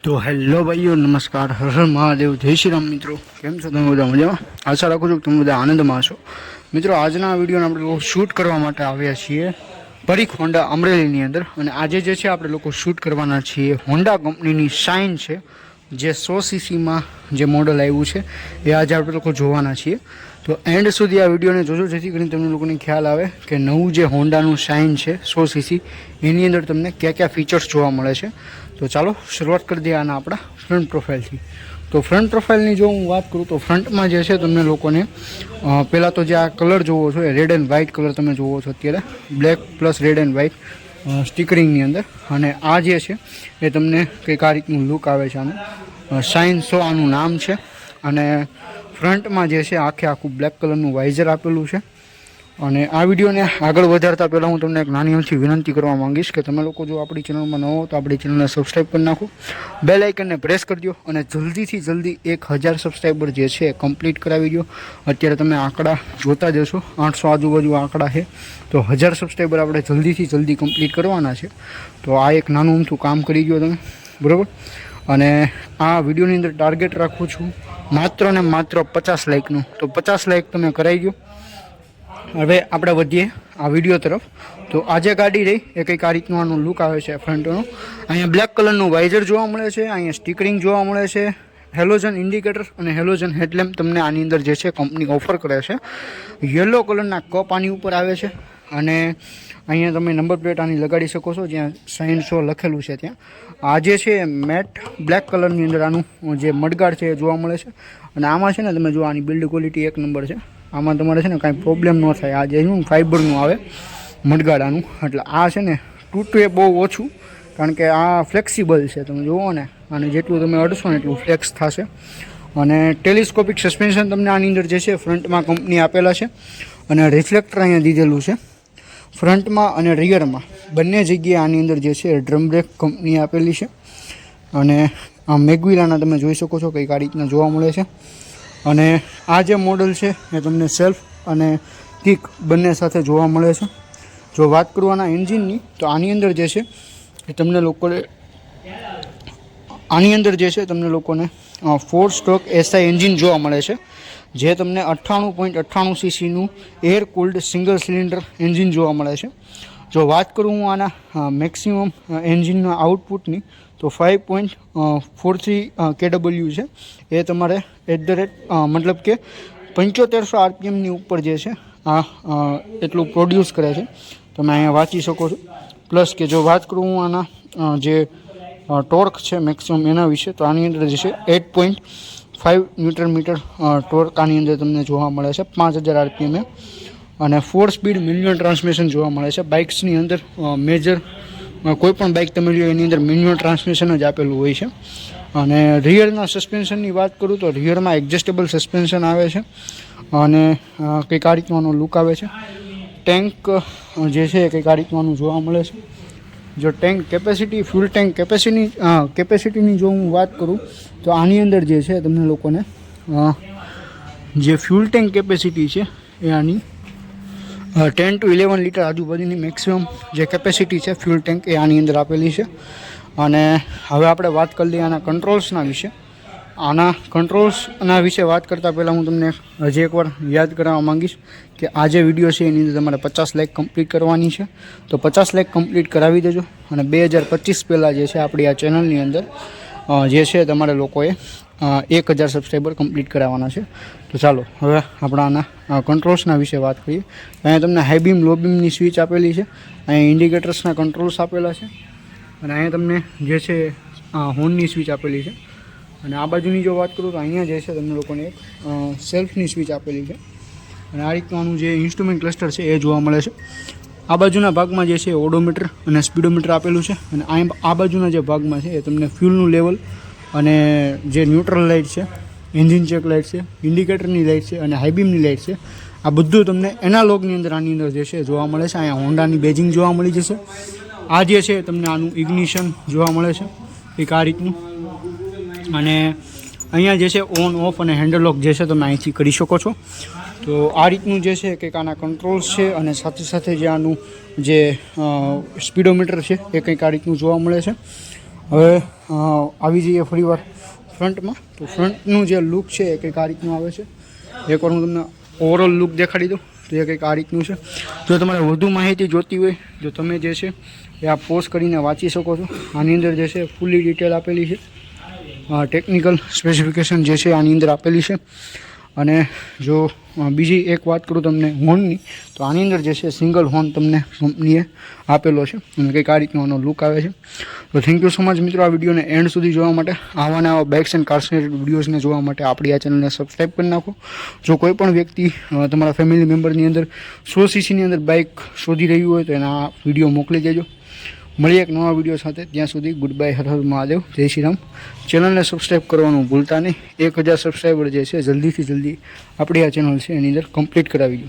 तो हेलो भाईओ नमस्कार हर हर महादेव जय श्री राम मित्रों केम छो तमे बधा मजामां आशा राखुं छुं के तमे बधा आनंदमां हशो। मित्रों आजना विडियोने आपणे शूट करवा माटे आव्या छीए परीख होंडा अमरेलीनी अंदर अने आजे जे छे आपणे लोको शूट करवाना छीए होंडा कंपनीनी शाइन छे जे 100 सीसी में जे मॉडल आव्युं छे ए आज आपणे लोको जोवाना छीए। तो एंड सुधी आ विडियोने जोजो जेथी करीने तमने लोकोने ख्याल आवे के नवुं जे होंडानुं शाइन छे 100 सीसी एनी अंदर तमने क्या क्या फीचर्स जोवा मळे छे। तो चलो शुरुआत कर दिए आना अपना फ्रंट प्रोफाइल थी। तो फ्रंट प्रोफाइल जो हूँ बात करूँ तो फ्रंट में जो है तमने लोकोने पहला तो जो आ कलर जोवो छो रेड एंड व्हाइट कलर तमे जोवो छो अत्यारे black plus red and white stickering अंदर अने आ जे छे ए तमने कंईक आ रीतनुं लुक आवे छे। आनुं शाइन 100 आनुं नाम छे अने फ्रंट में जे छे आखे आखुं ब्लेक कलरनुं वाइजर आपेलुं छे। અને આ વિડીયોને આગળ વધારતા પહેલાં હું તમને એક નાની અમથી વિનંતી કરવા માંગીશ કે તમે લોકો જો આપણી ચેનલમાં ન હો તો આપણી ચેનલને સબસ્ક્રાઈબ કરી નાખો, બેલ આઇકનને પ્રેસ કરી દો અને જલ્દીથી જલ્દી 1000 સબસ્ક્રાઈબર જે છે એ કમ્પ્લીટ કરાવી દો। અત્યારે તમે આંકડા જોતા જશો 800 આજુબાજુ આંકડા છે તો 1000 સબસ્ક્રાઈબર આપણે જલ્દીથી જલ્દી કમ્પ્લીટ કરવાના છે। તો આ એક નાનું અમથું કામ કરી દો તમે, બરાબર। અને આ વિડીયોની અંદર ટાર્ગેટ રાખું છું માત્ર ને માત્ર 50 લાઇકનું, તો 50 લાઇક તમે કરાવી દો। હવે આપણે વધીએ આ વિડીયો તરફ। તો આજે ગાડી રહી એ કંઈક આ રીતનું આનું લુક આવે છે ફ્રન્ટનું। અહીંયા બ્લેક કલરનું વાઇઝર જોવા મળે છે, અહીંયા સ્ટિકરિંગ જોવા મળે છે, હેલોજન ઇન્ડિકેટર અને હેલોજન હેડલેમ્પ તમને આની અંદર જે છે કંપની ઓફર કરે છે। યલો કલરના કપ આની ઉપર આવે છે અને અહીંયા તમે નંબર પ્લેટ આની લગાડી શકો છો જ્યાં શાઇન 100 લખેલું છે ત્યાં। આ જે છે મેટ બ્લેક કલરની અંદર આનું જે મડગાડ છે એ જોવા મળે છે અને આમાં છે ને તમે જો આની બિલ્ડ ક્વોલિટી એક નંબર છે। આમાં તમારે છે ને કાંઈ પ્રોબ્લેમ ન થાય। આ જે ફાઇબરનું આવે મડગાડાનું એટલે આ છે ને તૂટે બહુ ઓછું, કારણ કે આ ફ્લેક્સિબલ છે। તમે જુઓ ને આને જેટલું તમે અડશો ને એટલું ફ્લેક્સ થશે। અને ટેલિસ્કોપિક સસ્પેન્શન તમને આની અંદર જે છે ફ્રન્ટમાં કંપની આપેલા છે અને રિફ્લેક્ટર અહીંયા દીધેલું છે ફ્રન્ટમાં અને રિયરમાં બંને જગ્યાએ। આની અંદર જે છે ડ્રમ બ્રેક કંપની આપેલી છે અને આ મેગવિલાના તમે જોઈ શકો છો કંઈક આ રીતના જોવા મળે છે। અને આ જે મોડલ છે એ તમને સેલ્ફ અને કિક બંને સાથે જોવા મળે છે। જો વાત કરવાના એન્જિનની તો આની અંદર જે છે એ તમને લોકોને 4 સ્ટ્રોક એસઆઈ એન્જિન જોવા મળે છે જે તમને 98.98 સીસીનું air cooled single cylinder engine જોવા મળે છે। જો વાત કરું હું આના મેક્સિમમ એન્જિનના આઉટપુટની તો 5.43 કેડબલ્યુ છે। એ તમારે મતલબ કે 7500 આરપીએમની ઉપર જે છે આ એટલું પ્રોડ્યુસ કરે છે, તમે અહીંયા વાંચી શકો છો। પ્લસ કે જો વાત કરું હું આના જે ટોર્ક છે મેક્સિમમ એના વિશે તો આની અંદર જે છે 8.5 ન્યૂટન મીટર ટોર્ક આની અંદર તમને જોવા મળે છે 5000 આરપીએમ અને 4 સ્પીડ મેન્યુઅલ ટ્રાન્સમિશન જોવા મળે છે। બાઇક્સની અંદર મેજર કોઈ પણ બાઇક તમે લ્યો એની અંદર મેન્યુઅલ ટ્રાન્સમિશન જ આપેલું હોય છે। અને રિયરના સસ્પેન્શનની વાત કરું તો રિયરમાં એડજસ્ટેબલ સસ્પેન્શન આવે છે અને કંઈક આ રીતનું લુક આવે છે। ટેન્ક જે છે કંઈક આ રીતનું જોવા મળે છે। જો ટેન્ક કેપેસિટી ફ્યુલ ટેન્ક કેપેસિટીની જો હું વાત કરું તો આની અંદર જે છે તમને લોકોને જે ફ્યુલ ટેન્ક કેપેસિટી છે એ આની 10 to 11 લીટર આજુબાજુની મેક્સિમમ જે કેપેસિટી છે ફ્યુલ ટેન્ક એ આની અંદર આપેલી છે। અને હવે આપણે વાત કરી લઈએ આના કંટ્રોલ્સના વિશે। આના કંટ્રોલ્સના વિશે વાત કરતાં પહેલાં હું તમને હજી એકવાર યાદ કરાવવા માંગીશ કે આ જે વિડીયો છે એની અંદર તમારે 50 લાઇક કમ્પ્લીટ કરવાની છે, તો 50 લાઇક કમ્પ્લીટ કરાવી દેજો। અને 2025 પહેલાં જે છે આપણી આ ચેનલની અંદર જે છે તમારે લોકોએ 1000 સબસ્ક્રાઈબર કમ્પ્લીટ કરાવવાના છે। તો ચાલો હવે આપણા આના કંટ્રોલ્સના વિશે વાત કરીએ। અહીંયા તમને હાઈ બીમ લો બીમની સ્વિચ આપેલી છે, અહીંયા ઇન્ડિકેટર્સના કંટ્રોલ્સ આપેલા છે અને અહીંયા તમને જે છે હોર્નની સ્વિચ આપેલી છે। અને આ બાજુની જો વાત કરું તો અહીંયા જે છે તમને લોકોને એક સેલ્ફની સ્વિચ આપેલી છે અને આ રીતનું આનું જે ઇન્સ્ટ્રુમેન્ટ ક્લસ્ટર છે એ જોવા મળે છે। આ બાજુના ભાગમાં જે છે ઓડોમીટર અને સ્પીડોમીટર આપેલું છે અને આ બાજુના જે ભાગમાં છે એ તમને ફ્યુલનું લેવલ અને જે ન્યુટ્રલ લાઇટ છે, એન્જિન ચેક લાઇટ છે, ઇન્ડિકેટરની લાઇટ છે અને હાઈબીમની લાઇટ છે, આ બધું તમને એનાલોગની અંદર આની અંદર જે છે જોવા મળે છે। અહીંયા હોન્ડાની બેજિંગ જોવા મળી જશે। આ જે છે તમને આનું ઇગ્નિશન જોવા મળે છે એક આ રીતનું। અને અહીંયા જે છે ઓન ઓફ અને હેન્ડલ લોક જે છે તમે અહીંથી કરી શકો છો। તો આ રીતનું જે છે કંઈક આના કંટ્રોલ્સ છે અને સાથે સાથે જે આનું જે સ્પીડોમીટર છે એ કંઈક આ રીતનું જોવા મળે છે। હવે આવી જઈએ ફરીવાર ફ્રન્ટમાં. તો ફ્રન્ટનું જે લુક છે એ કંઈક આ રીતનું આવે છે. એકવાર હું તમને ઓવરઓલ લુક દેખાડી દઉં તો એ કંઈક આ રીતનું છે. જો તમારે વધુ માહિતી જોતી હોય જો તમે જે છે એ આ પોઝ કરીને વાંચી શકો છો. આની અંદર જે છે ફૂલી ડિટેલ આપેલી છે, ટેકનિકલ સ્પેસિફિકેશન જે છે આની અંદર આપેલી છે. અને જો બીજી એક વાત કરું તમને હોર્નની, તો આની અંદર જે છે સિંગલ હોર્ન તમને કંપનીએ આપેલો છે અને કંઈક આ રીતનો આનો લુક આવે છે. તો થેન્ક યુ સો મચ મિત્રો આ વિડીયોને એન્ડ સુધી જોવા માટે. આવા બાઇક્સ એન્ડ કાર્સ વિડીયોઝને જોવા માટે આપણી આ ચેનલને સબસ્ક્રાઈબ કરી નાખો. જો કોઈ પણ વ્યક્તિ તમારા ફેમિલી મેમ્બરની અંદર 100 સીસીની અંદર બાઇક શોધી રહ્યું હોય તો એના વિડીયો મોકલી દેજો. મળીએ એક નવા વિડીયો સાથે. ત્યાં સુધી ગુડ બાય. હર હર મહાદેવ. જય શ્રી રામ. ચેનલને સબસ્ક્રાઈબ કરવાનું ભૂલતા નહીં. 1000 સબસ્ક્રાઈબર જે છે જલ્દીથી જલ્દી આપણી આ ચેનલ છે એની અંદર કમ્પ્લીટ કરાવી દો.